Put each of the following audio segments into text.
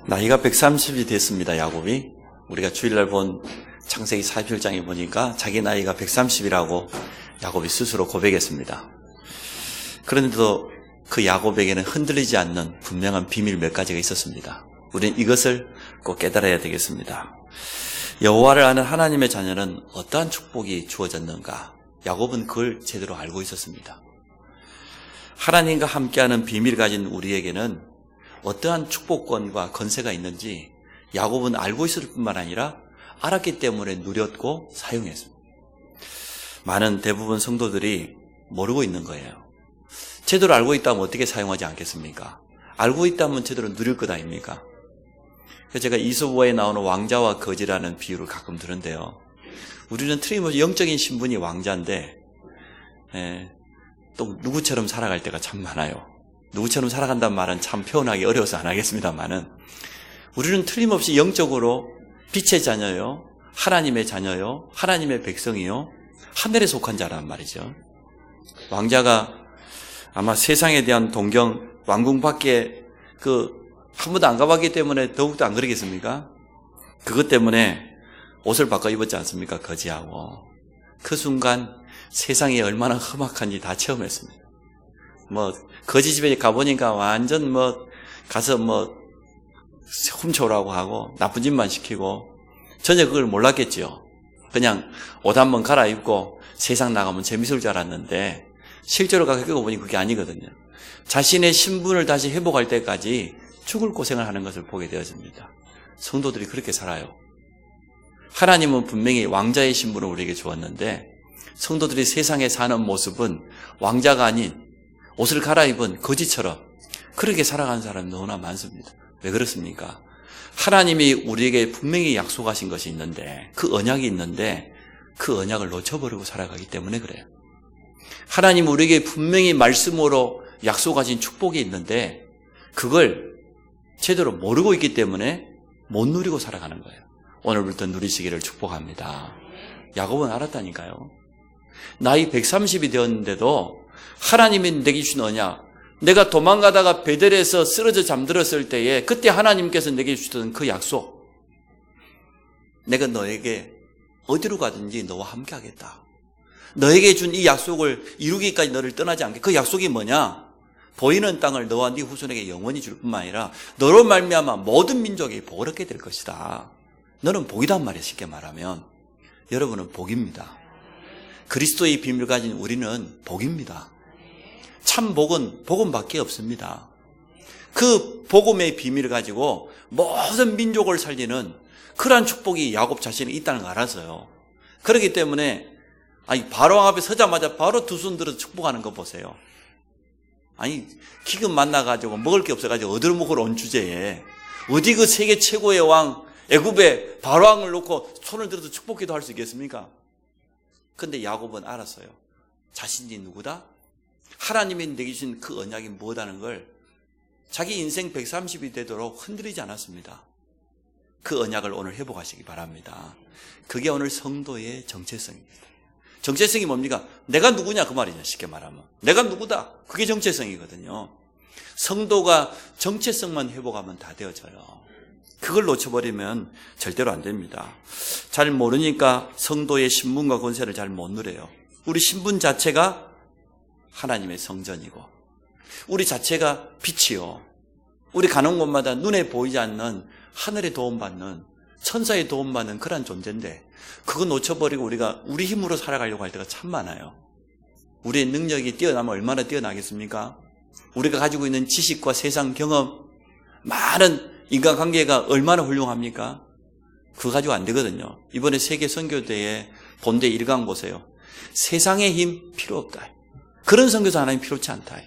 나이가 130이 됐습니다, 야곱이. 우리가 주일날 본 창세기 47장에 보니까 자기 나이가 130이라고 야곱이 스스로 고백했습니다. 그런데도 그 야곱에게는 흔들리지 않는 분명한 비밀 몇 가지가 있었습니다. 우리는 이것을 꼭 깨달아야 되겠습니다. 여호와를 아는 하나님의 자녀는 어떠한 축복이 주어졌는가? 야곱은 그걸 제대로 알고 있었습니다. 하나님과 함께하는 비밀을 가진 우리에게는 어떠한 축복권과 건세가 있는지 야곱은 알고 있을 뿐만 아니라 알았기 때문에 누렸고 사용했습니다. 많은 대부분 성도들이 모르고 있는 거예요. 제대로 알고 있다면 어떻게 사용하지 않겠습니까? 알고 있다면 제대로 누릴 것 아닙니까? 그래서 제가 이소부에 나오는 왕자와 거지라는 비유를 가끔 드는데요. 우리는 틀림없이 영적인 신분이 왕자인데 또 누구처럼 살아갈 때가 참 많아요. 누구처럼 살아간다는 말은 참 표현하기 어려워서 안 하겠습니다만은 우리는 틀림없이 영적으로 빛의 자녀요, 하나님의 자녀요, 하나님의 백성이요, 하늘에 속한 자란 말이죠. 왕자가 아마 세상에 대한 동경, 왕궁 밖에 한 번도 안 가봤기 때문에 더욱더 안 그러겠습니까? 그것 때문에 옷을 바꿔 입었지 않습니까? 거지하고. 그 순간 세상이 얼마나 험악한지 다 체험했습니다. 거지 집에 가보니까 완전 가서 훔쳐오라고 하고 나쁜 짓만 시키고 전혀 그걸 몰랐겠죠. 그냥 옷 한번 갈아입고 세상 나가면 재밌을 줄 알았는데 실제로 가서 겪어보니 그게 아니거든요. 자신의 신분을 다시 회복할 때까지 죽을 고생을 하는 것을 보게 되어집니다. 성도들이 그렇게 살아요. 하나님은 분명히 왕자의 신분을 우리에게 주었는데 성도들이 세상에 사는 모습은 왕자가 아닌 옷을 갈아입은 거지처럼 그렇게 살아가는 사람이 너무나 많습니다. 왜 그렇습니까? 하나님이 우리에게 분명히 약속하신 것이 있는데 그 언약이 있는데 그 언약을 놓쳐버리고 살아가기 때문에 그래요. 하나님 우리에게 분명히 말씀으로 약속하신 축복이 있는데 그걸 제대로 모르고 있기 때문에 못 누리고 살아가는 거예요. 오늘부터 누리시기를 축복합니다. 야곱은 알았다니까요. 나이 130이 되었는데도 하나님이 내게 주신 언약, 내가 도망가다가 베델에서 쓰러져 잠들었을 때에 그때 하나님께서 내게 주셨던 그 약속, 내가 너에게 어디로 가든지 너와 함께 하겠다. 너에게 준 이 약속을 이루기까지 너를 떠나지 않게. 그 약속이 뭐냐? 보이는 땅을 너와 네 후손에게 영원히 줄 뿐만 아니라 너로 말미암아 모든 민족이 복을 얻게 될 것이다. 너는 복이단 말이야. 쉽게 말하면 여러분은 복입니다. 그리스도의 비밀을 가진 우리는 복입니다. 참 복은 복음밖에 없습니다. 그 복음의 비밀을 가지고 모든 민족을 살리는 그러한 축복이 야곱 자신이 있다는 걸 알아서요. 그렇기 때문에 바로왕 앞에 서자마자 바로 두 손 들어서 축복하는 거 보세요. 기근 만나가지고 먹을 게 없어가지고 어디로 먹으러 온 주제에 어디 그 세계 최고의 왕 애굽에 바로왕을 놓고 손을 들어서 축복기도 할 수 있겠습니까? 근데 야곱은 알았어요. 자신이 누구다? 하나님이 내게 주신 그 언약이 뭐다는 걸 자기 인생 130이 되도록 흔들리지 않았습니다. 그 언약을 오늘 회복하시기 바랍니다. 그게 오늘 성도의 정체성입니다. 정체성이 뭡니까? 내가 누구냐 그 말이냐. 쉽게 말하면 내가 누구다. 그게 정체성이거든요. 성도가 정체성만 회복하면 다 되어져요. 그걸 놓쳐버리면 절대로 안 됩니다. 잘 모르니까 성도의 신분과 권세를 잘 못 누려요. 우리 신분 자체가 하나님의 성전이고 우리 자체가 빛이요. 우리 가는 곳마다 눈에 보이지 않는 하늘의 도움받는 천사의 도움받는 그런 존재인데 그거 놓쳐버리고 우리가 우리 힘으로 살아가려고 할 때가 참 많아요. 우리의 능력이 뛰어나면 얼마나 뛰어나겠습니까? 우리가 가지고 있는 지식과 세상 경험, 많은 인간관계가 얼마나 훌륭합니까? 그거 가지고 안 되거든요. 이번에 세계 선교대회 본대 1강 보세요. 세상의 힘 필요 없다. 그런 선교사 하나님 필요치 않다.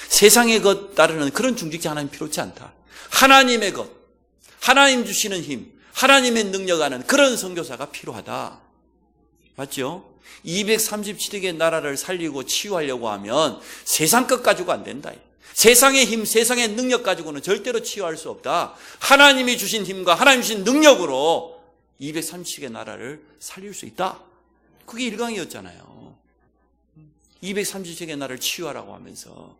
세상의 것 따르는 그런 중직자 하나님 필요치 않다. 하나님의 것, 하나님 주시는 힘, 하나님의 능력하는 그런 선교사가 필요하다. 맞죠? 237억의 나라를 살리고 치유하려고 하면 세상 것 가지고 안 된다. 세상의 힘, 세상의 능력 가지고는 절대로 치유할 수 없다. 하나님이 주신 힘과 하나님 주신 능력으로 237억의 나라를 살릴 수 있다. 그게 1강이었잖아요. 237억의 나라를 치유하라고 하면서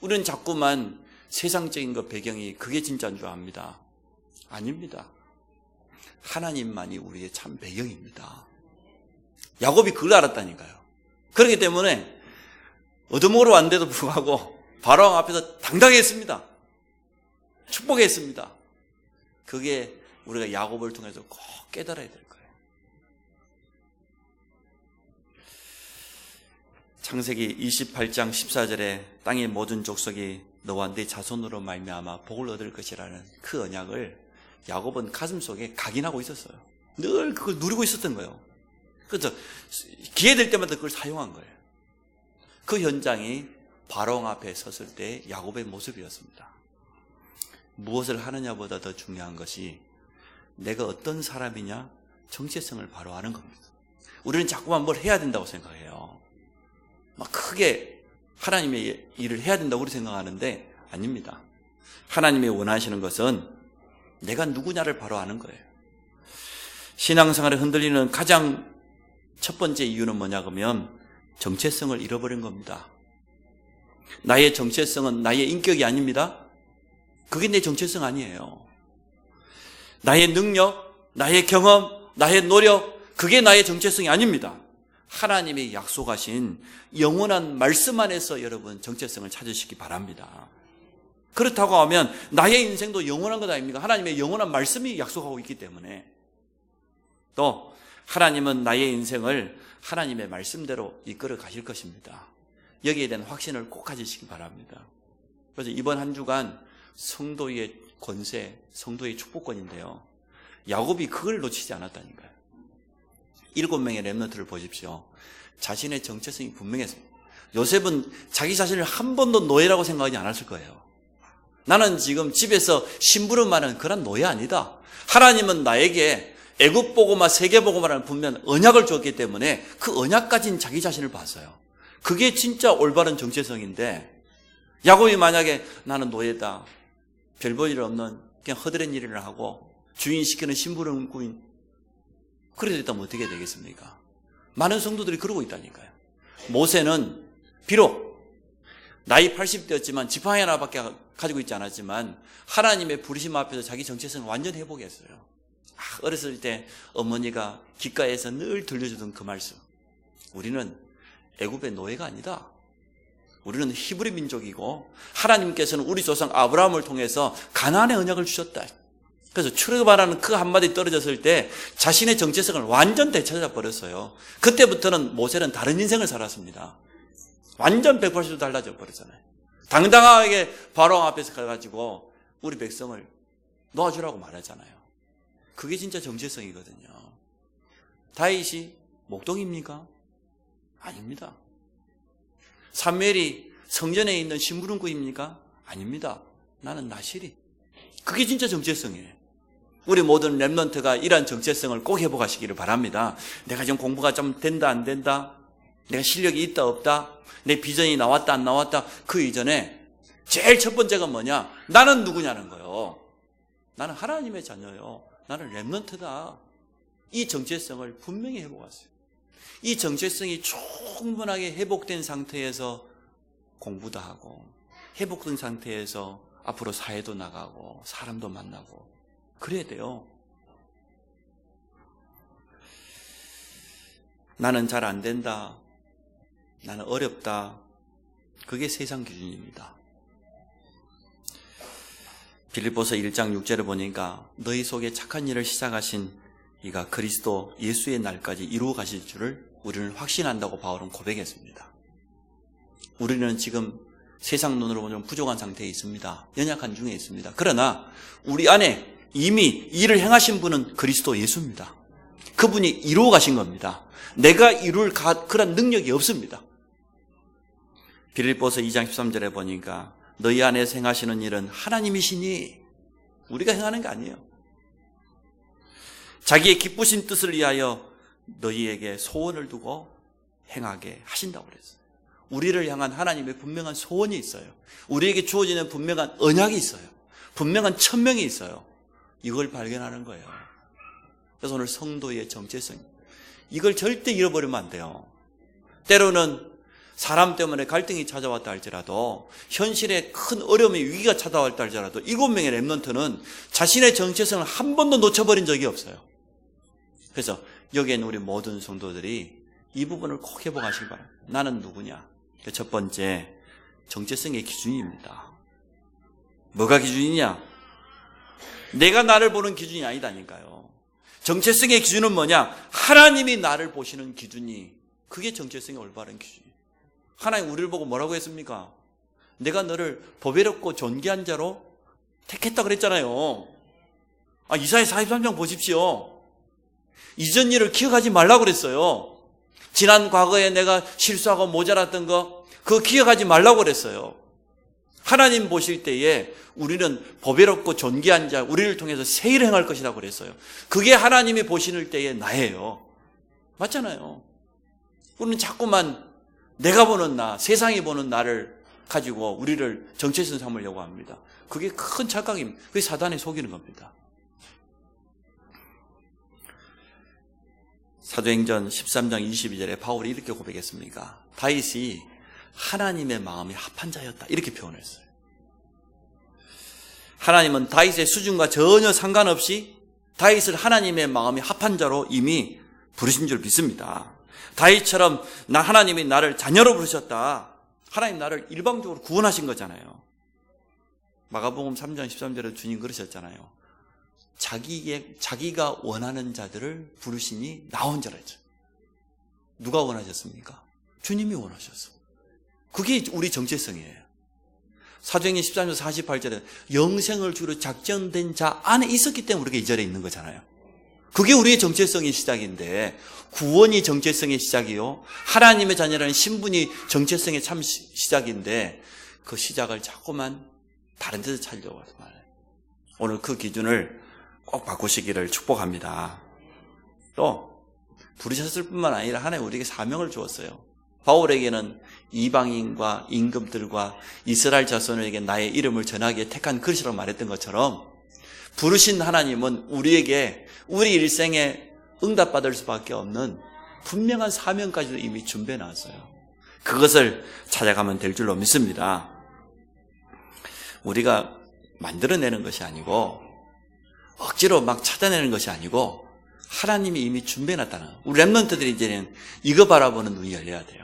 우리는 자꾸만 세상적인 것 배경이 그게 진짜인 줄 압니다. 아닙니다. 하나님만이 우리의 참 배경입니다. 야곱이 그걸 알았다니까요. 그렇기 때문에 얻어먹으러 왔는데도 불구하고 바로왕 앞에서 당당했습니다. 축복했습니다. 그게 우리가 야곱을 통해서 꼭 깨달아야 될 거예요. 창세기 28장 14절에 땅의 모든 족속이 너와 네 자손으로 말미암아 복을 얻을 것이라는 그 언약을 야곱은 가슴속에 각인하고 있었어요. 늘 그걸 누리고 있었던 거예요. 그래서 기회 될 때마다 그걸 사용한 거예요. 그 현장이 바로왕 앞에 섰을 때 야곱의 모습이었습니다. 무엇을 하느냐보다 더 중요한 것이 내가 어떤 사람이냐, 정체성을 바로 아는 겁니다. 우리는 자꾸만 뭘 해야 된다고 생각해요. 막 크게 하나님의 일을 해야 된다고 우리 생각하는데 아닙니다. 하나님이 원하시는 것은 내가 누구냐를 바로 아는 거예요. 신앙생활에 흔들리는 가장 첫 번째 이유는 뭐냐 그러면 정체성을 잃어버린 겁니다. 나의 정체성은 나의 인격이 아닙니다. 그게 내 정체성 아니에요. 나의 능력, 나의 경험, 나의 노력, 그게 나의 정체성이 아닙니다. 하나님이 약속하신 영원한 말씀 안에서 여러분 정체성을 찾으시기 바랍니다. 그렇다고 하면 나의 인생도 영원한 것 아닙니까? 하나님의 영원한 말씀이 약속하고 있기 때문에. 또 하나님은 나의 인생을 하나님의 말씀대로 이끌어 가실 것입니다. 여기에 대한 확신을 꼭 가지시기 바랍니다. 그래서 이번 한 주간 성도의 권세, 성도의 축복권인데요. 야곱이 그걸 놓치지 않았다니까요. 7명의 렘넌트를 보십시오. 자신의 정체성이 분명했습니다. 요셉은 자기 자신을 한 번도 노예라고 생각하지 않았을 거예요. 나는 지금 집에서 심부름하는 그런 노예 아니다. 하나님은 나에게 애굽 보고마, 세계 보고마라는 분명한 언약을 줬기 때문에 그 언약 가진 자기 자신을 봤어요. 그게 진짜 올바른 정체성인데 야곱이 만약에 나는 노예다, 별 볼 일 없는 그냥 허드렛 일을 하고 주인 시키는 심부름꾼 그래 됐다면 어떻게 되겠습니까? 많은 성도들이 그러고 있다니까요. 모세는 비록 나이 80대였지만 지팡이 하나밖에 가지고 있지 않았지만 하나님의 부르심 앞에서 자기 정체성을 완전히 회복했어요. 어렸을 때 어머니가 귓가에서 늘 들려주던 그 말씀. 우리는 애굽의 노예가 아니다. 우리는 히브리 민족이고 하나님께서는 우리 조상 아브라함을 통해서 가나안의 언약을 주셨다. 그래서 출애굽하라는 그 한마디 떨어졌을 때 자신의 정체성을 완전 되찾아 버렸어요. 그때부터는 모세는 다른 인생을 살았습니다. 완전 180도 달라져 버렸잖아요. 당당하게 바로왕 앞에서 가가지고 우리 백성을 놓아주라고 말하잖아요. 그게 진짜 정체성이거든요. 다윗이 목동입니까? 아닙니다. 사무엘이 성전에 있는 심부름꾼입니까? 아닙니다. 나는 나실이. 그게 진짜 정체성이에요. 우리 모든 렘넌트가 이러한 정체성을 꼭 회복하시기를 바랍니다. 내가 지금 공부가 좀 된다 안 된다, 내가 실력이 있다 없다, 내 비전이 나왔다 안 나왔다, 그 이전에 제일 첫 번째가 뭐냐? 나는 누구냐는 거예요. 나는 하나님의 자녀요. 나는 렘넌트다. 이 정체성을 분명히 회복하세요. 이 정체성이 충분하게 회복된 상태에서 공부도 하고 회복된 상태에서 앞으로 사회도 나가고 사람도 만나고 그래야 돼요. 나는 잘 안 된다, 나는 어렵다, 그게 세상 기준입니다. 빌립보서 1장 6절을 보니까 너희 속에 착한 일을 시작하신 이가 그리스도 예수의 날까지 이루어 가실 줄을 우리는 확신한다고 바울은 고백했습니다. 우리는 지금 세상 눈으로 보면 부족한 상태에 있습니다. 연약한 중에 있습니다. 그러나 우리 안에 이미 일을 행하신 분은 그리스도 예수입니다. 그분이 이루어 가신 겁니다. 내가 이룰 그런 능력이 없습니다. 빌립보서 2장 13절에 보니까 너희 안에서 행하시는 일은 하나님이시니, 우리가 행하는 게 아니에요. 자기의 기쁘신 뜻을 위하여 너희에게 소원을 두고 행하게 하신다고 그랬어요. 우리를 향한 하나님의 분명한 소원이 있어요. 우리에게 주어지는 분명한 언약이 있어요. 분명한 천명이 있어요. 이걸 발견하는 거예요. 그래서 오늘 성도의 정체성, 이걸 절대 잃어버리면 안 돼요. 때로는 사람 때문에 갈등이 찾아왔다 할지라도, 현실에 큰 어려움이 위기가 찾아왔다 할지라도 7명의 렘넌트는 자신의 정체성을 한 번도 놓쳐버린 적이 없어요. 그래서 여기에는 우리 모든 성도들이 이 부분을 꼭 회복하시기 바랍니다. 나는 누구냐? 첫 번째, 정체성의 기준입니다. 뭐가 기준이냐? 내가 나를 보는 기준이 아니다니까요. 정체성의 기준은 뭐냐? 하나님이 나를 보시는 기준이, 그게 정체성의 올바른 기준이에요. 하나님 우리를 보고 뭐라고 했습니까? 내가 너를 보배롭고 존귀한 자로 택했다 그랬잖아요. 이사야 43장 보십시오. 이전 일을 기억하지 말라고 그랬어요. 지난 과거에 내가 실수하고 모자랐던 거, 그거 기억하지 말라고 그랬어요. 하나님 보실 때에 우리는 보배롭고 존귀한 자, 우리를 통해서 새 일을 행할 것이라고 그랬어요. 그게 하나님이 보시는 때에 나예요. 맞잖아요. 우리는 자꾸만 내가 보는 나, 세상이 보는 나를 가지고 우리를 정체성 삼으려고 합니다. 그게 큰 착각입니다. 그게 사단이 속이는 겁니다. 사도행전 13장 22절에 바울이 이렇게 고백했습니다. 다윗이 하나님의 마음이 합한 자였다, 이렇게 표현했어요. 하나님은 다윗의 수준과 전혀 상관없이 다윗을 하나님의 마음이 합한 자로 이미 부르신 줄 믿습니다. 다윗처럼 하나님이 나를 자녀로 부르셨다. 하나님 나를 일방적으로 구원하신 거잖아요. 마가복음 3장 13절에 주님 그러셨잖아요. 자기가 원하는 자들을 부르시니 나 혼자라 했죠. 누가 원하셨습니까? 주님이 원하셨어. 그게 우리 정체성이에요. 사도행전 13장 48절에 영생을 주로 작정된 자 안에 있었기 때문에 우리가 이 자리에 있는 거잖아요. 그게 우리의 정체성의 시작인데, 구원이 정체성의 시작이요, 하나님의 자녀라는 신분이 정체성의 참 시작인데, 그 시작을 자꾸만 다른 데서 찾으려고 하지 말아요. 오늘 그 기준을 꼭 바꾸시기를 축복합니다. 또 부르셨을 뿐만 아니라 하나님 우리에게 사명을 주었어요. 바울에게는 이방인과 임금들과 이스라엘 자손에게 나의 이름을 전하기에 택한 그릇이라고 말했던 것처럼, 부르신 하나님은 우리에게 우리 일생에 응답받을 수밖에 없는 분명한 사명까지도 이미 준비해 놨어요. 그것을 찾아가면 될 줄로 믿습니다. 우리가 만들어내는 것이 아니고 억지로 막 찾아내는 것이 아니고 하나님이 이미 준비해 놨다는, 우리 렘넌트들이 이제는 이거 바라보는 눈이 열려야 돼요.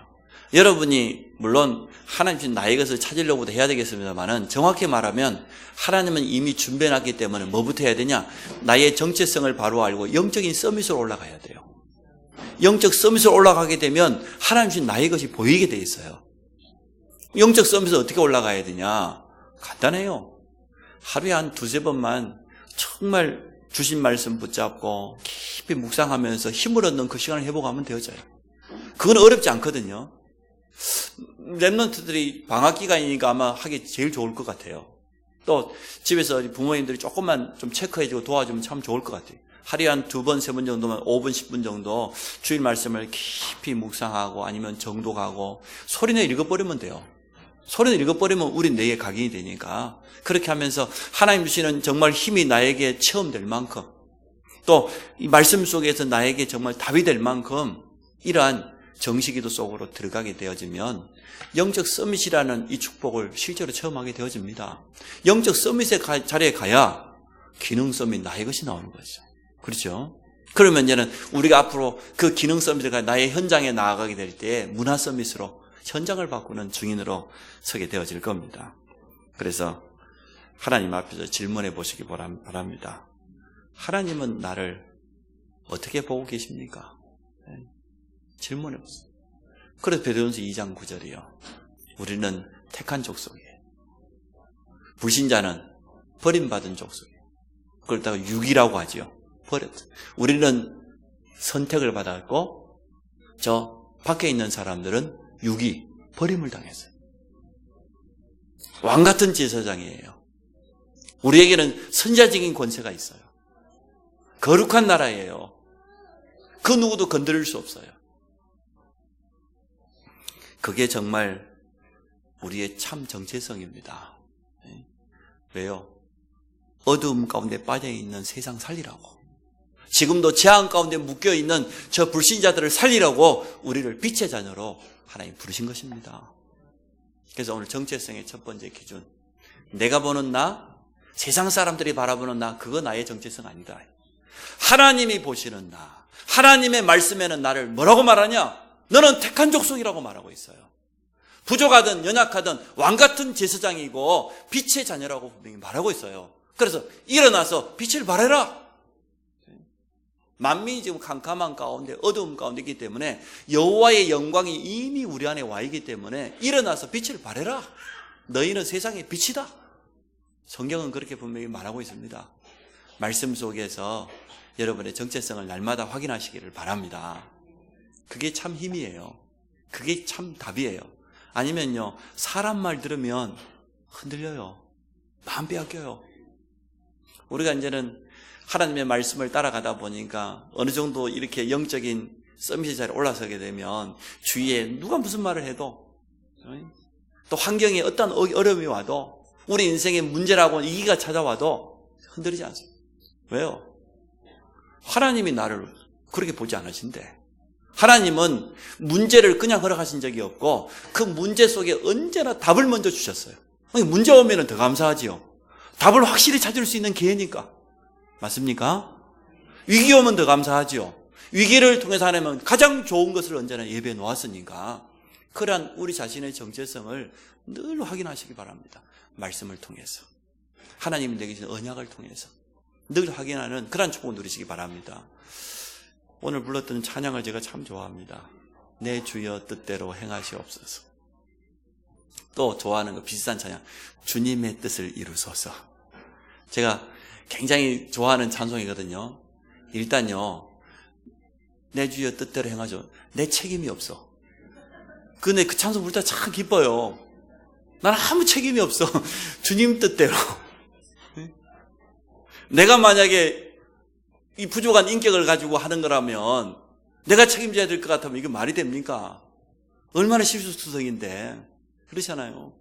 여러분이 물론 하나님 주신 나의 것을 찾으려고도 해야 되겠습니다만은, 정확히 말하면 하나님은 이미 준비해 놨기 때문에 뭐부터 해야 되냐? 나의 정체성을 바로 알고 영적인 서밋으로 올라가야 돼요. 영적 서밋으로 올라가게 되면 하나님 주신 나의 것이 보이게 돼 있어요. 영적 서밋을 어떻게 올라가야 되냐? 간단해요. 하루에 한 2-3번만 정말 주신 말씀 붙잡고 깊이 묵상하면서 힘을 얻는 그 시간을 회복하면 되어져요. 그건 어렵지 않거든요. 렘넌트들이 방학 기간이니까 아마 하기 제일 좋을 것 같아요. 또 집에서 부모님들이 조금만 좀 체크해주고 도와주면 참 좋을 것 같아요. 하루에 한 2번, 3번 정도만 5분, 10분 정도 주일 말씀을 깊이 묵상하고 아니면 정독하고 소리내 읽어버리면 돼요. 소리내 읽어버리면 우리 뇌에 각인이 되니까, 그렇게 하면서 하나님 주시는 정말 힘이 나에게 체험될 만큼, 또 이 말씀 속에서 나에게 정말 답이 될 만큼 이러한 정식기도 속으로 들어가게 되어지면 영적 서밋이라는 이 축복을 실제로 체험하게 되어집니다. 영적 서밋의 자리에 가야 기능 서밋, 나의 것이 나오는 거죠. 그렇죠? 그러면 이제는 우리가 앞으로 그 기능 서밋을 가 나의 현장에 나아가게 될 때 문화 서밋으로 현장을 바꾸는 증인으로 서게 되어질 겁니다. 그래서 하나님 앞에서 질문해 보시기 바랍니다. 하나님은 나를 어떻게 보고 계십니까? 질문해 보세요. 그래서 베드로전서 2장 9절이요. 우리는 택한 족속이에요. 불신자는 버림받은 족속이에요. 그걸 다가 육이라고 하죠. 우리는 선택을 받았고, 저 밖에 있는 사람들은 육이 버림을 당했어요. 왕 같은 제사장이에요. 우리에게는 선자적인 권세가 있어요. 거룩한 나라예요. 그 누구도 건드릴 수 없어요. 그게 정말 우리의 참 정체성입니다. 왜요? 어두움 가운데 빠져있는 세상 살리라고. 지금도 재앙 가운데 묶여있는 저 불신자들을 살리려고 우리를 빛의 자녀로 하나님 부르신 것입니다. 그래서 오늘 정체성의 첫 번째 기준, 내가 보는 나, 세상 사람들이 바라보는 나, 그거 나의 정체성 아니다. 하나님이 보시는 나, 하나님의 말씀에는 나를 뭐라고 말하냐? 너는 택한 족속이라고 말하고 있어요. 부족하든 연약하든 왕같은 제사장이고 빛의 자녀라고 분명히 말하고 있어요. 그래서 일어나서 빛을 발해라. 만민이 지금 캄캄한 가운데, 어두움 가운데 있기 때문에 여호와의 영광이 이미 우리 안에 와 있기 때문에 일어나서 빛을 발해라. 너희는 세상의 빛이다. 성경은 그렇게 분명히 말하고 있습니다. 말씀 속에서 여러분의 정체성을 날마다 확인하시기를 바랍니다. 그게 참 힘이에요. 그게 참 답이에요. 아니면요, 사람 말 들으면 흔들려요. 마음 빼앗겨요. 우리가 이제는 하나님의 말씀을 따라가다 보니까 어느 정도 이렇게 영적인 서밋의 자리에 올라서게 되면 주위에 누가 무슨 말을 해도, 또 환경에 어떤 어려움이 와도, 우리 인생의 문제라고 위기가 찾아와도 흔들리지 않습니다. 왜요? 하나님이 나를 그렇게 보지 않으신대. 하나님은 문제를 그냥 허락하신 적이 없고 그 문제 속에 언제나 답을 먼저 주셨어요. 문제 오면 더 감사하지요. 답을 확실히 찾을 수 있는 기회니까. 맞습니까? 위기 오면 더 감사하지요. 위기를 통해서 하나님은 가장 좋은 것을 언제나 예배해 놓았으니까 그러한 우리 자신의 정체성을 늘 확인하시기 바랍니다. 말씀을 통해서, 하나님이 내게 주신 언약을 통해서 늘 확인하는 그러한 축복을 누리시기 바랍니다. 오늘 불렀던 찬양을 제가 참 좋아합니다. 내 주여 뜻대로 행하시옵소서. 또 좋아하는 거 비슷한 찬양, 주님의 뜻을 이루소서. 제가 굉장히 좋아하는 찬송이거든요. 일단요, 내 주여 뜻대로 행하죠. 내 책임이 없어. 근데 그 찬송 부를 때 참 기뻐요. 나는 아무 책임이 없어. 주님 뜻대로. 내가 만약에 이 부족한 인격을 가지고 하는 거라면 내가 책임져야 될 것 같으면 이게 말이 됩니까? 얼마나 실수투성인데. 그렇잖아요.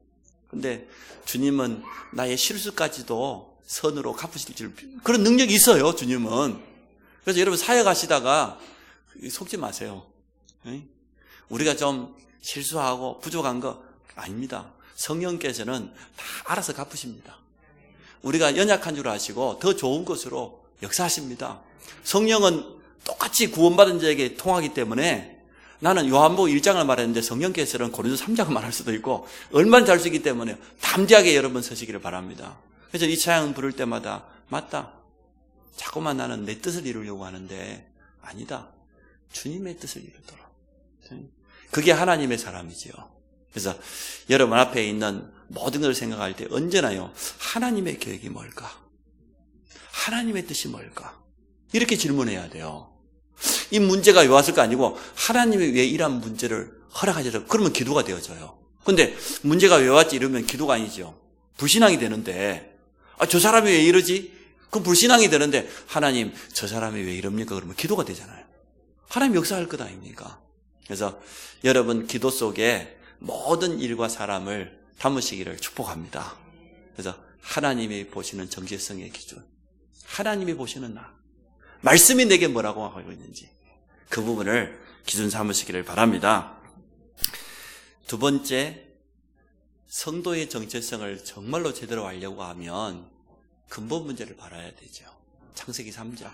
근데 주님은 나의 실수까지도 선으로 갚으실 줄, 그런 능력이 있어요, 주님은. 그래서 여러분 사역하시다가 속지 마세요. 우리가 좀 실수하고 부족한 거 아닙니다. 성령께서는 다 알아서 갚으십니다. 우리가 연약한 줄 아시고 더 좋은 것으로 역사하십니다. 성령은 똑같이 구원받은 자에게 통하기 때문에, 나는 요한복음 1장을 말했는데 성령께서는 고린도 3장을 말할 수도 있고 얼마나 잘 쓰기 때문에 담대하게 여러분 서시기를 바랍니다. 그래서 이 찬양 부를 때마다 맞다, 자꾸만 나는 내 뜻을 이루려고 하는데 아니다, 주님의 뜻을 이루도록. 그게 하나님의 사람이지요. 그래서 여러분 앞에 있는 모든 것을 생각할 때 언제나요, 하나님의 계획이 뭘까? 하나님의 뜻이 뭘까? 이렇게 질문해야 돼요. 이 문제가 왜 왔을까 아니고 하나님이 왜 이런 문제를 허락하셔서, 그러면 기도가 되어져요. 근데 문제가 왜 왔지 이러면 기도가 아니죠. 불신앙이 되는데, 저 사람이 왜 이러지? 그럼 불신앙이 되는데, 하나님 저 사람이 왜 이럽니까? 그러면 기도가 되잖아요. 하나님 역사할 것 아닙니까? 그래서 여러분 기도 속에 모든 일과 사람을 담으시기를 축복합니다. 그래서 하나님이 보시는 정체성의 기준, 하나님이 보시는 나, 말씀이 내게 뭐라고 하고 있는지 그 부분을 기준 삼으시기를 바랍니다. 두 번째, 성도의 정체성을 정말로 제대로 알려고 하면 근본 문제를 바라야 되죠. 창세기 3장.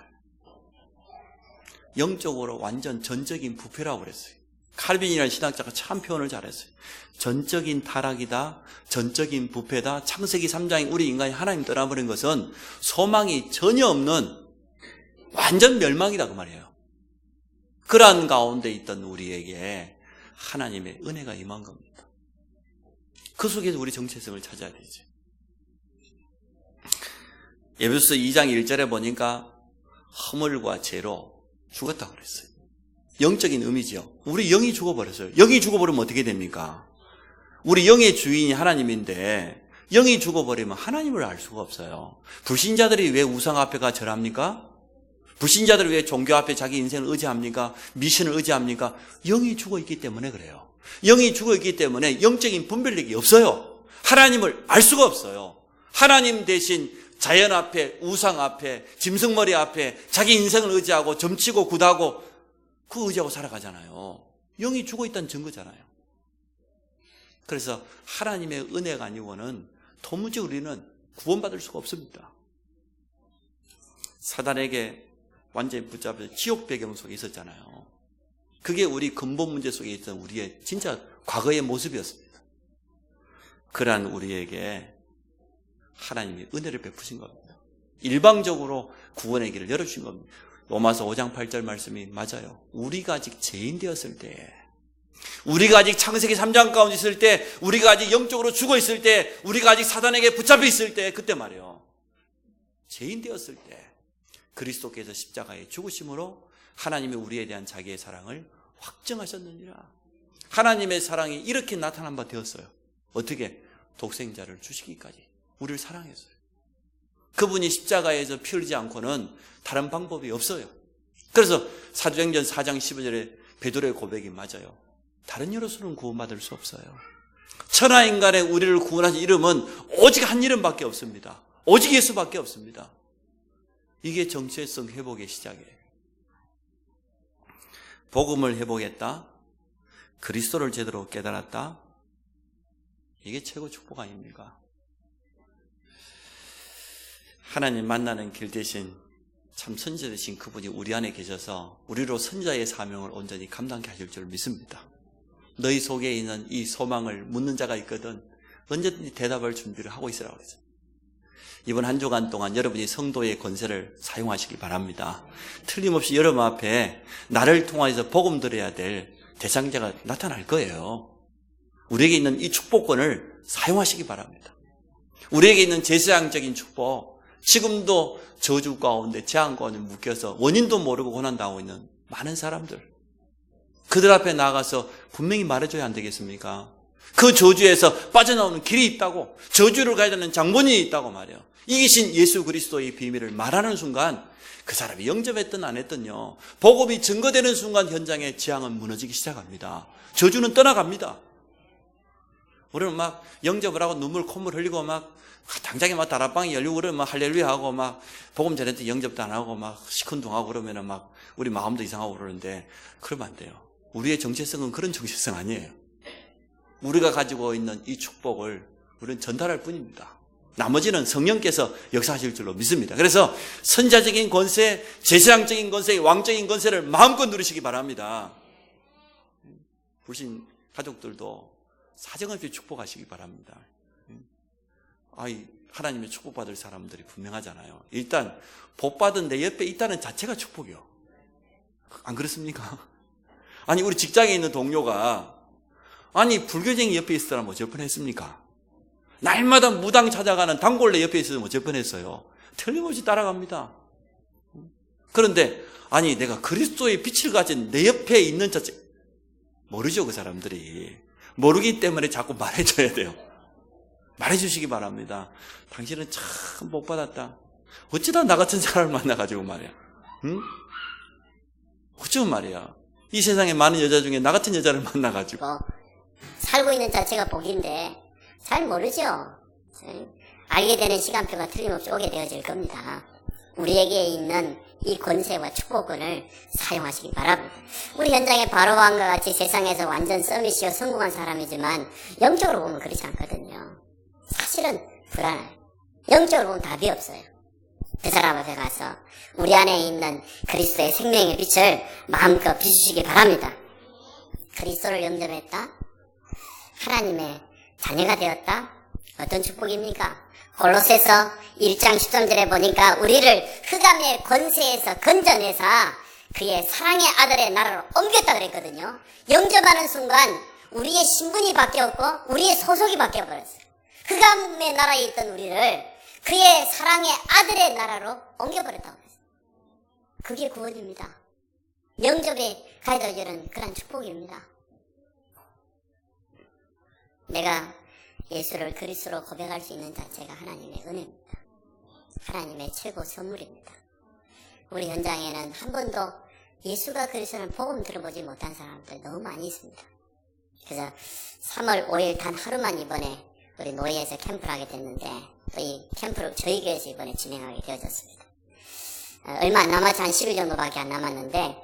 영적으로 완전 전적인 부패라고 그랬어요. 칼빈이라는 신학자가 참 표현을 잘했어요. 전적인 타락이다, 전적인 부패다. 창세기 3장에 우리 인간이 하나님 떠나버린 것은 소망이 전혀 없는 완전 멸망이다 그 말이에요. 그러한 가운데 있던 우리에게 하나님의 은혜가 임한 겁니다. 그 속에서 우리 정체성을 찾아야 되죠. 에베소서 2장 1절에 보니까 허물과 죄로 죽었다고 그랬어요. 영적인 의미지요. 우리 영이 죽어버렸어요. 영이 죽어버리면 어떻게 됩니까? 우리 영의 주인이 하나님인데 영이 죽어버리면 하나님을 알 수가 없어요. 불신자들이 왜 우상 앞에 가 절합니까? 불신자들이 왜 종교 앞에 자기 인생을 의지합니까? 미신을 의지합니까? 영이 죽어있기 때문에 그래요. 영이 죽어있기 때문에 영적인 분별력이 없어요. 하나님을 알 수가 없어요. 하나님 대신 자연 앞에, 우상 앞에, 짐승머리 앞에 자기 인생을 의지하고 점치고 굿하고 그 의지하고 살아가잖아요. 영이 죽어있다는 증거잖아요. 그래서 하나님의 은혜가 아니고는 도무지 우리는 구원받을 수가 없습니다. 사단에게 완전히 붙잡혀 지옥 배경 속에 있었잖아요. 그게 우리 근본 문제 속에 있던 우리의 진짜 과거의 모습이었습니다. 그러한 우리에게 하나님이 은혜를 베푸신 겁니다. 일방적으로 구원의 길을 열어주신 겁니다. 로마서 5장 8절 말씀이 맞아요. 우리가 아직 죄인 되었을 때, 우리가 아직 창세기 3장 가운데 있을 때, 우리가 아직 영적으로 죽어 있을 때, 우리가 아직 사단에게 붙잡혀 있을 때, 그때 말이에요. 죄인 되었을 때 그리스도께서 십자가에 죽으심으로 하나님이 우리에 대한 자기의 사랑을 확증하셨느니라. 하나님의 사랑이 이렇게 나타난 바 되었어요. 어떻게? 독생자를 주시기까지 우리를 사랑했어요. 그분이 십자가에서 피 흘리지 않고는 다른 방법이 없어요. 그래서 사도행전 4장 15절에 베드로의 고백이 맞아요. 다른 이로서는 구원받을 수 없어요. 천하인간의 우리를 구원하신 이름은 오직 한 이름밖에 없습니다. 오직 예수밖에 없습니다. 이게 정체성 회복의 시작이에요. 복음을 회복했다, 그리스도를 제대로 깨달았다, 이게 최고 축복 아닙니까? 하나님 만나는 길 대신 참 선지자 되신 그분이 우리 안에 계셔서 우리로 선지자의 사명을 온전히 감당케 하실 줄 믿습니다. 너희 속에 있는 이 소망을 묻는 자가 있거든 언제든지 대답할 준비를 하고 있으라고 그러죠. 이번 한 주간 동안 여러분이 성도의 권세를 사용하시기 바랍니다. 틀림없이 여러분 앞에 나를 통해서 복음 들어야 될 대상자가 나타날 거예요. 우리에게 있는 이 축복권을 사용하시기 바랍니다. 우리에게 있는 제사장적인 축복, 지금도 저주 가운데 재앙 가운데 묶여서 원인도 모르고 고난당하고 있는 많은 사람들, 그들 앞에 나가서 분명히 말해줘야 안 되겠습니까? 그 저주에서 빠져나오는 길이 있다고, 저주를 가야 되는 장본인이 있다고 말이에요. 이기신 예수 그리스도의 비밀을 말하는 순간 그 사람이 영접했든 안 했든요, 복음이 증거되는 순간 현장의 재앙은 무너지기 시작합니다. 저주는 떠나갑니다. 우리는 막 영접을 하고 눈물 콧물 흘리고 막 당장에 막 다락방이 열리고 그러면 막 할렐루야 하고 막 복음 전했더니 영접도 안 하고 막 시큰둥하고 그러면은 막 우리 마음도 이상하고 그러는데 그러면 안 돼요. 우리의 정체성은 그런 정체성 아니에요. 우리가 가지고 있는 이 축복을 우리는 전달할 뿐입니다. 나머지는 성령께서 역사하실 줄로 믿습니다. 그래서 선자적인 권세, 제사장적인 권세, 왕적인 권세를 마음껏 누리시기 바랍니다. 불신 가족들도 사정없이 축복하시기 바랍니다. 하나님의 축복받을 사람들이 분명하잖아요. 일단 복받은 내 옆에 있다는 자체가 축복이요. 안 그렇습니까? 아니 우리 직장에 있는 동료가 불교쟁이 옆에 있었다면 어쩔 뻔했습니까? 날마다 무당 찾아가는 단골내 옆에 있어도 어쩔 뻔했어요. 틀림없이 따라갑니다. 그런데 내가 그리스도의 빛을 가진 내 옆에 있는 자체 모르죠. 그 사람들이 모르기 때문에 자꾸 말해줘야 돼요. 말해주시기 바랍니다. 당신은 참 복받았다. 어쩌다 나 같은 사람을 만나가지고 말이야. 응? 어쩌면 말이야. 이 세상에 많은 여자 중에 나 같은 여자를 만나가지고 살고 있는 자체가 복인데 잘 모르죠. 알게 되는 시간표가 틀림없이 오게 되어질 겁니다. 우리에게 있는 이 권세와 축복권을 사용하시기 바랍니다. 우리 현장에 바로왕과 같이 세상에서 완전 서밋이요 성공한 사람이지만 영적으로 보면 그렇지 않거든요. 사실은 불안해요. 영적으로 보면 답이 없어요. 그 사람 앞에 가서 우리 안에 있는 그리스도의 생명의 빛을 마음껏 비추시기 바랍니다. 그리스도를 영접했다? 하나님의 자녀가 되었다? 어떤 축복입니까? 골로새서 1장 13절에 보니까 우리를 흑암의 권세에서 건져내서 그의 사랑의 아들의 나라로 옮겼다 그랬거든요. 영접하는 순간 우리의 신분이 바뀌었고 우리의 소속이 바뀌어버렸어요. 흑암의 나라에 있던 우리를 그의 사랑의 아들의 나라로 옮겨버렸다고 그랬어요. 그게 구원입니다. 영접에 가져오는 그런 축복입니다. 내가 예수를 그리스도로 고백할 수 있는 자체가 하나님의 은혜입니다. 하나님의 최고 선물입니다. 우리 현장에는 한 번도 예수가 그리스도는 복음 들어보지 못한 사람들 너무 많이 있습니다. 그래서 3월 5일 단 하루만 이번에 우리 노예에서 캠프를 하게 됐는데 또 이 캠프를 저희 교회에서 이번에 진행하게 되어졌습니다. 얼마 안 남았지, 한 10일 정도밖에 안 남았는데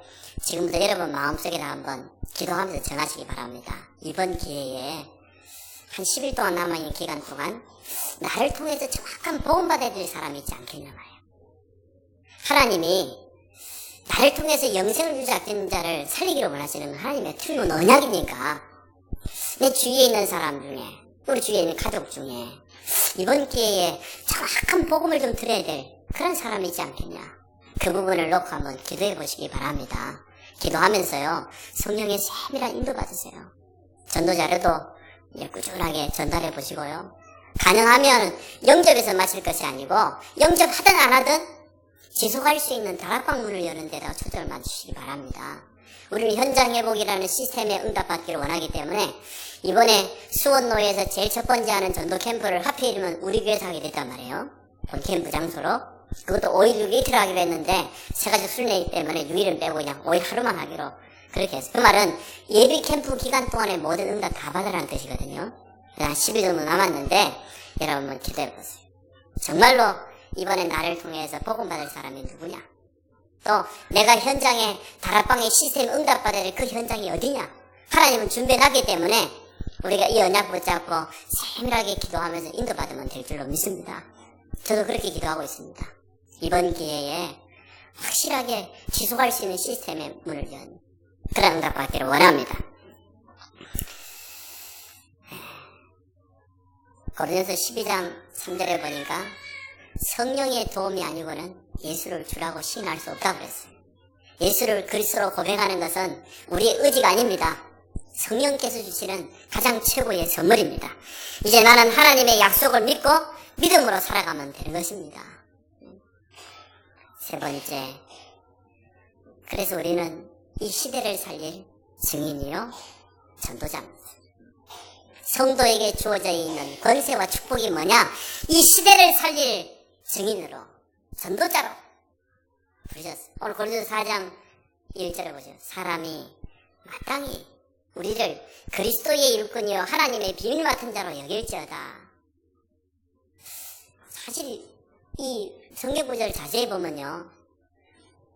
지금부터 여러분 마음속에다 한번 기도하면서 정하시기 바랍니다. 이번 기회에 한 10일 동안 남아있는 기간 동안 나를 통해서 정확한 복음받아야 될 사람이 있지 않겠냐 말이에요. 하나님이 나를 통해서 영생을 유지하는 자를 살리기로 원하시는 건 하나님의 틀림은 언약이니까 내 주위에 있는 사람 중에, 우리 주위에 있는 가족 중에 이번 기회에 정확한 복음을 좀 들어야 될 그런 사람이 있지 않겠냐. 그 부분을 놓고 한번 기도해 보시기 바랍니다. 기도하면서요, 성령의 세밀한 인도 받으세요. 전도 자료도 꾸준하게 전달해 보시고요. 가능하면 영접에서 마실 것이 아니고 영접하든 안 하든 지속할 수 있는 다락방 문을 여는 데다가 초점을 맞추시기 바랍니다. 우리는 현장 회복이라는 시스템에 응답받기를 원하기 때문에 이번에 수원노예에서 제일 첫 번째 하는 전도 캠프를 하필이면 우리 교회에서 하게 됐단 말이에요. 본 캠프 장소로. 그것도 5일 6일 이틀 하기로 했는데 세 가지 순례이기 때문에 6일은 빼고 그냥 5일 하루만 하기로 그렇게 했어요. 그 말은 예비 캠프 기간 동안에 모든 응답 다 받으라는 뜻이거든요. 한 10일 정도 남았는데 여러분 한번 기도해 보세요. 정말로 이번에 나를 통해서 복음받을 사람이 누구냐? 또 내가 현장에 다락방의 시스템 응답받아야 될 그 현장이 어디냐? 하나님은 준비해놨기 때문에 우리가 이 언약 붙잡고 세밀하게 기도하면서 인도받으면 될 줄로 믿습니다. 저도 그렇게 기도하고 있습니다. 이번 기회에 확실하게 지속할 수 있는 시스템의 문을 연 그런 응답받기를 원합니다. 고린도서 12장 3절에 보니까 성령의 도움이 아니고는 예수를 주라고 시인할 수 없다고 그랬어요. 예수를 그리스도로 고백하는 것은 우리의 의지가 아닙니다. 성령께서 주시는 가장 최고의 선물입니다. 이제 나는 하나님의 약속을 믿고 믿음으로 살아가면 되는 것입니다. 세 번째, 그래서 우리는 이 시대를 살릴 증인이요 전도자입니다. 성도에게 주어져 있는 권세와 축복이 뭐냐? 이 시대를 살릴 증인으로, 전도자로 부르셨어요. 오늘 고린도서 4장 1절에 보세요. 사람이 마땅히 우리를 그리스도의 일꾼이요 하나님의 비밀 맡은 자로 여길지어다. 사실 이 성경 구절을 자세히 보면요,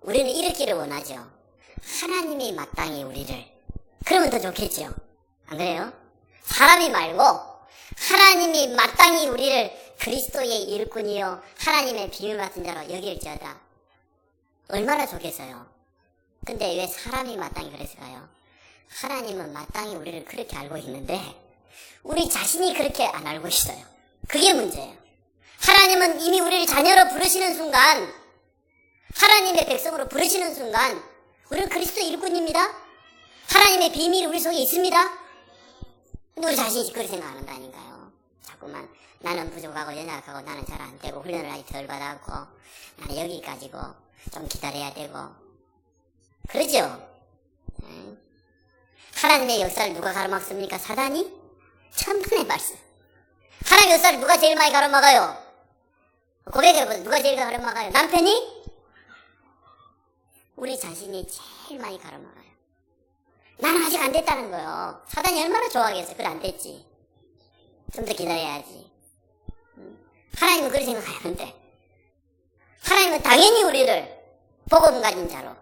우리는 이렇기를 원하죠. 하나님이 마땅히 우리를, 그러면 더 좋겠죠. 안 그래요? 사람이 말고 하나님이 마땅히 우리를 그리스도의 일꾼이요 하나님의 비밀 맡은 자로 여길지어다. 얼마나 좋겠어요. 근데 왜 사람이 마땅히 그랬을까요? 하나님은 마땅히 우리를 그렇게 알고 있는데 우리 자신이 그렇게 안 알고 있어요. 그게 문제예요. 하나님은 이미 우리를 자녀로 부르시는 순간, 하나님의 백성으로 부르시는 순간 우리는 그리스도의 일꾼입니다. 하나님의 비밀이 우리 속에 있습니다. 근데 우리 자신이 그렇게 생각 안 한다니까요. 자꾸만 나는 부족하고 연약하고 나는 잘 안 되고 훈련을 아직 덜 받았고 나는 여기까지고 좀 기다려야 되고 그러죠. 하나님의 역사를 누가 가로막습니까? 사단이? 천만의 말씀. 하나님의 역사를 누가 제일 많이 가로막아요? 고백해보세요. 누가 제일 가로막아요? 남편이? 우리 자신이 제일 많이 가로막아요. 나는 아직 안 됐다는 거예요. 사단이 얼마나 좋아하겠어요. 그래 안 됐지. 좀 더 기다려야지. 하나님은 그렇게 생각하는데 하나님은 당연히 우리를 복음 가진 자로,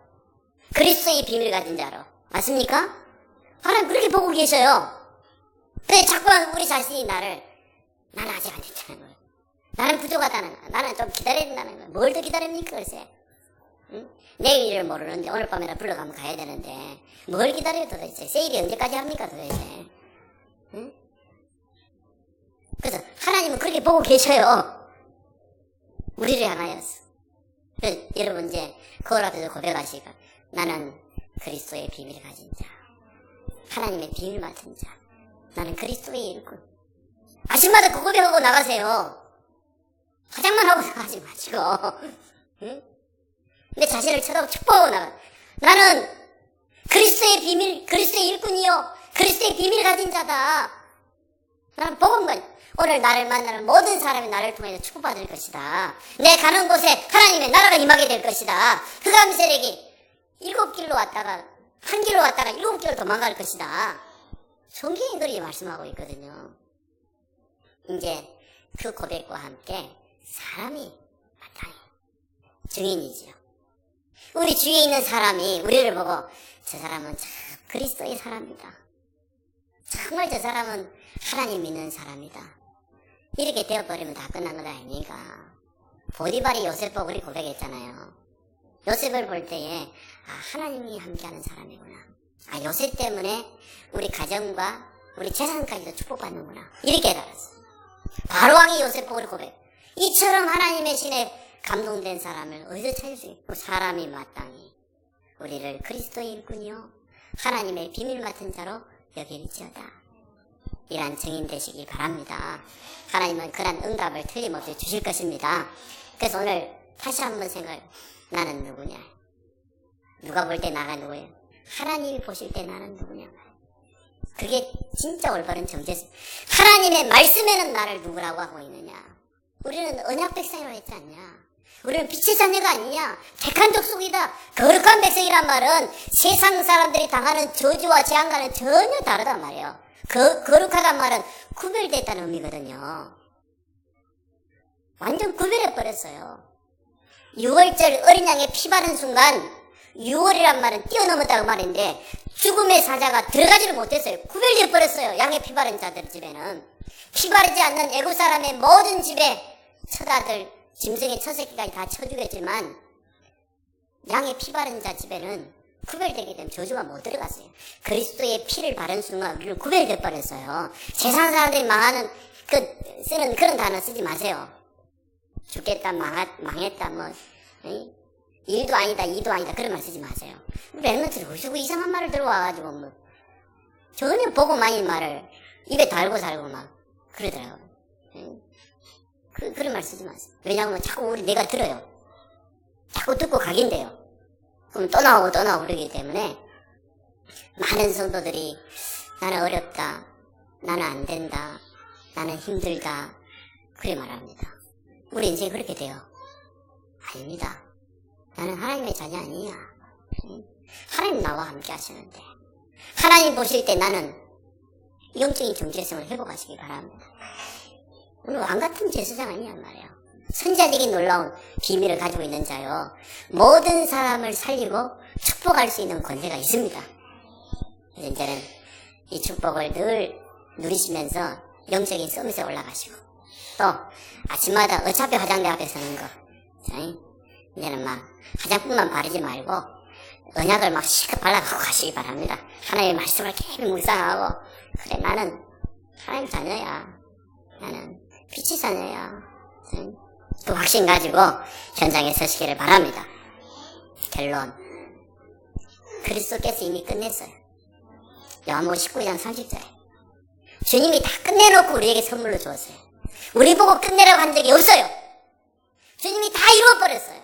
그리스도의 비밀 가진 자로, 맞습니까? 하나님 그렇게 보고 계셔요. 근데 자꾸만 우리 자신이 나는 아직 안 됐다는 거예요. 나는 부족하다는 거예요. 나는 좀 기다려야 된다는 거예요. 뭘 더 기다립니까 글쎄. 응? 내일 일을 모르는데 오늘 밤에나 불러가면 가야 되는데 뭘 기다려요 도대체. 세일이 언제까지 합니까 도대체. 응? 그래서 하나님은 그렇게 보고 계셔요. 우리를 향하여서. 그래서 여러분 이제 그걸 앞에서 고백하시니까 나는 그리스도의 비밀을 가진 자, 하나님의 비밀 맡은 자, 나는 그리스도의 일꾼. 아침마다 그 고백하고 나가세요. 화장만 하고 나가지 마시고. 응? 내 자신을 쳐다보고 축복하고 나가. 나는 그리스도의 비밀, 그리스도의 일꾼이요 그리스도의 비밀을 가진 자다. 나는 복음관. 오늘 나를 만나는 모든 사람이 나를 통해서 축복받을 것이다. 내 가는 곳에 하나님의 나라가 임하게 될 것이다. 흑암 세력이 7길로 왔다가 한 길로 왔다가 7길로 도망갈 것이다. 성경이 그렇게 말씀하고 있거든요. 이제 그 고백과 함께 사람이 마땅히 증인이지요. 우리 주위에 있는 사람이 우리를 보고 저 사람은 참 그리스도의 사람이다. 정말 저 사람은 하나님 믿는 사람이다. 이렇게 되어버리면 다 끝난 것 아닙니까? 보디발이 요셉 보고 우리 고백했잖아요. 요셉을 볼 때에 하나님이 함께하는 사람이구나. 요셉 때문에 우리 가정과 우리 재산까지도 축복받는구나. 이렇게 알았어. 바로왕이 요셉 보고 우리 고백. 이처럼 하나님의 신에 감동된 사람을 어디서 찾을 수 있고 사람이 마땅히 우리를 그리스도의 일꾼이요 하나님의 비밀 맡은 자로 여길지어다. 이러한 증인 되시기 바랍니다. 하나님은 그런 응답을 틀림없이 주실 것입니다. 그래서 오늘 다시 한번 생각해요. 나는 누구냐? 누가 볼 때 나가 누구예요? 하나님이 보실 때 나는 누구냐? 그게 진짜 올바른 정죄입니다. 하나님의 말씀에는 나를 누구라고 하고 있느냐? 우리는 언약 백성이라고 했지 않냐? 우리는 빛의 자녀가 아니냐? 택한 족속이다. 거룩한 백성이란 말은 세상 사람들이 당하는 저주와 재앙과는 전혀 다르단 말이에요. 거룩하단 말은 구별됐다는 의미거든요. 완전 구별해버렸어요. 6월절 어린 양의 피 바른 순간 6월이란 말은 뛰어넘었다고 말인데 죽음의 사자가 들어가지를 못했어요. 구별되어버렸어요. 양의 피 바른 자들 집에는. 피 바르지 않는 애국 사람의 모든 집에 첫아들 짐승의 첫 새끼까지 다 쳐주겠지만 양의 피 바른 자 집에는 구별되기 때문에 저주가 못 들어갔어요. 그리스도의 피를 바른 순간 우리를 구별돼 버렸어요. 세상 사람들이 망하는 쓰는 그런 단어 쓰지 마세요. 죽겠다, 망했다, 일도 아니다, 이도 아니다 그런 말 쓰지 마세요. 랩런트를 어디서 이상한 말을 들어와가지고 전혀 보고 많이 말을 입에 달고 살고 막 그러더라고요. 그런 말 쓰지 마세요. 왜냐하면 자꾸 내가 들어요. 자꾸 듣고 각인돼요. 그럼 또 나오고 그러기 때문에 많은 성도들이 나는 어렵다, 나는 안 된다, 나는 힘들다 그래 말합니다. 우리 인생이 그렇게 돼요. 아닙니다. 나는 하나님의 자녀 아니야. 하나님 나와 함께 하시는데 하나님 보실 때 나는 영적인 정체성을 회복하시기 바랍니다. 오늘 왕같은 제사장 아니란 말이에요. 선자적인 놀라운 비밀을 가지고 있는 자요. 모든 사람을 살리고 축복할 수 있는 권세가 있습니다. 그래서 이제는 이 축복을 늘 누리시면서 영적인 서밋에 올라가시고 또 아침마다 어차피 화장대 앞에 서는 거 이제는 막 화장품만 바르지 말고 언약을 막 실컷 발라가고 가시기 바랍니다. 하나님의 말씀을 깊이 묵상하고 그래 나는 하나님 자녀야. 나는 빛의 자녀야. 그 확신 가지고 현장에 서시기를 바랍니다. 결론 그리스도께서 이미 끝냈어요. 요한복음 19장 30절 주님이 다 끝내놓고 우리에게 선물로 주었어요. 우리 보고 끝내라고 한 적이 없어요. 주님이 다 이루어버렸어요.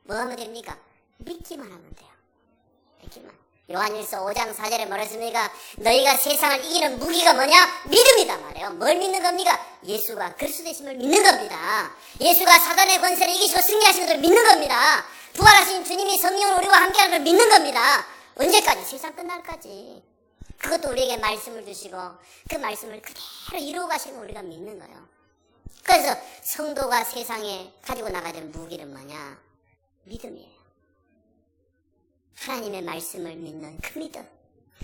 뭐 하면 됩니까? 믿기만 하면 돼요. 믿기만. 요한일서 5장 4절에 말했습니까? 너희가 세상을 이기는 무기가 뭐냐? 믿음이다 말이에요. 뭘 믿는 겁니까? 예수가 그리스도 되심을 믿는 겁니다. 예수가 사단의 권세를 이기시고 승리하신 것을 믿는 겁니다. 부활하신 주님이 성령으로 우리와 함께하는 걸 믿는 겁니다. 언제까지? 세상 끝날까지. 그것도 우리에게 말씀을 주시고 그 말씀을 그대로 이루어 가시는 우리가 믿는 거예요. 그래서 성도가 세상에 가지고 나가야 될 무기는 뭐냐? 믿음이에요. 하나님의 말씀을 믿는 그 믿음,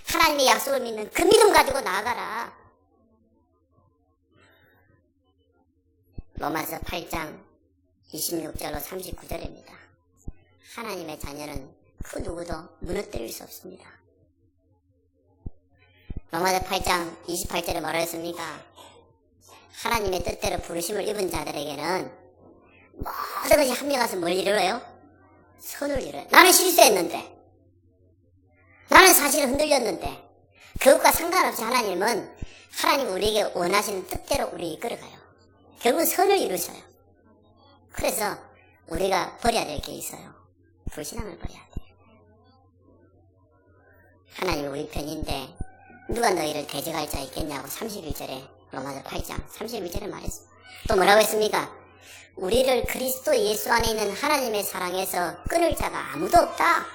하나님의 약속을 믿는 그 믿음 가지고 나아가라. 로마서 8장 26절로 39절입니다. 하나님의 자녀는 그 누구도 무너뜨릴 수 없습니다. 로마서 8장 28절에 뭐라 했습니까? 하나님의 뜻대로 부르심을 입은 자들에게는 모든 것이 합력해서 뭘 이루어요? 선을 이루어요. 나는 실수했는데, 나는 사실은 흔들렸는데 그것과 상관없이 하나님은 하나님 우리에게 원하시는 뜻대로 우리 이끌어가요. 결국은 선을 이루셔요. 그래서 우리가 버려야 될 게 있어요. 불신앙을 버려야 돼요. 하나님 우리 편인데 누가 너희를 대적할 자 있겠냐고 31절에 로마서 8장 31절에 말했습니다. 또 뭐라고 했습니까? 우리를 그리스도 예수 안에 있는 하나님의 사랑에서 끊을 자가 아무도 없다.